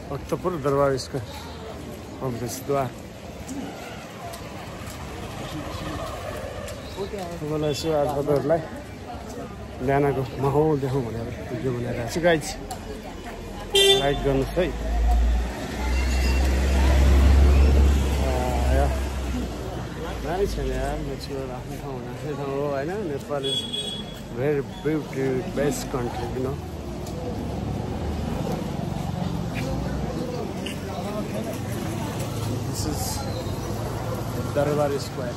भक्तपुर दरबार स्क्वायर प्रवेशद्वार मलाई यसो आज तपाईँहरूलाई बिहानको माहौल देखाउँ भनेर भिडियो बनाइरहेको छु गाइज लाइक गर्नुहोस् है दामी छ नि यार मेच्योर आफ्नो ठाउँ आफ्नै ठाउँ हो होइन Nepal is very beauty best country you know this is दरबार स्क्वायर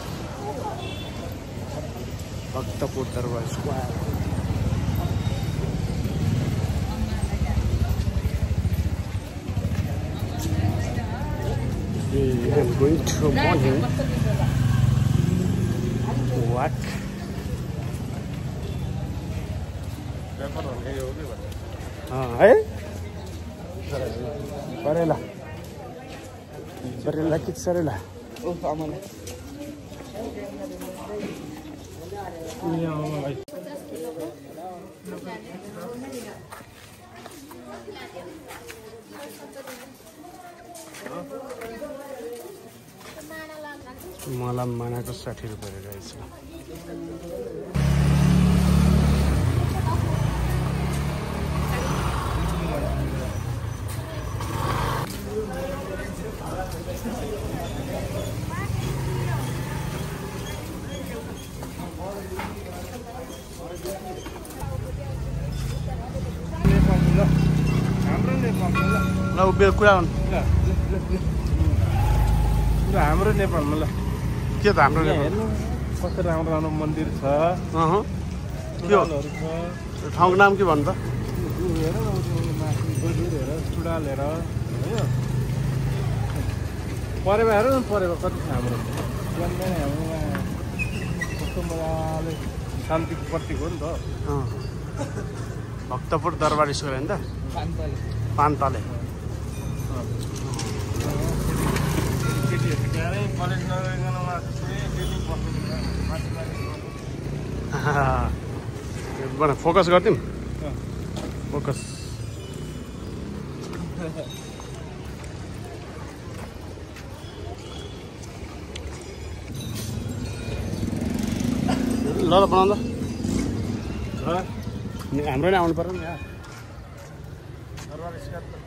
भक्तपुर दरबार square I am going to morning walk. है परेला परेला कि सरेला मलाई मानाको 60 रुपैयाँ रहेछ ल उभिएर कुरा गर्नु हाम्रो नेपालमा ल के त हाम्रो नेपाल कस्तो राम्रो राम्रो मन्दिर छ के हो ठाउँको नाम के भन्नु त चुडाल हेर परेवा हेर न परेवा कति छ हाम्रो कस्तो मजाले शान्तिको प्रतीक हो नि त भक्तपुर दरबार स्क्वायर होइन त पान्तले फोकस गरिदिउँ फोकस ल बनाउँदा हाम्रो नै आउनु पर्यो नि यहाँ दरबार स्क्वायर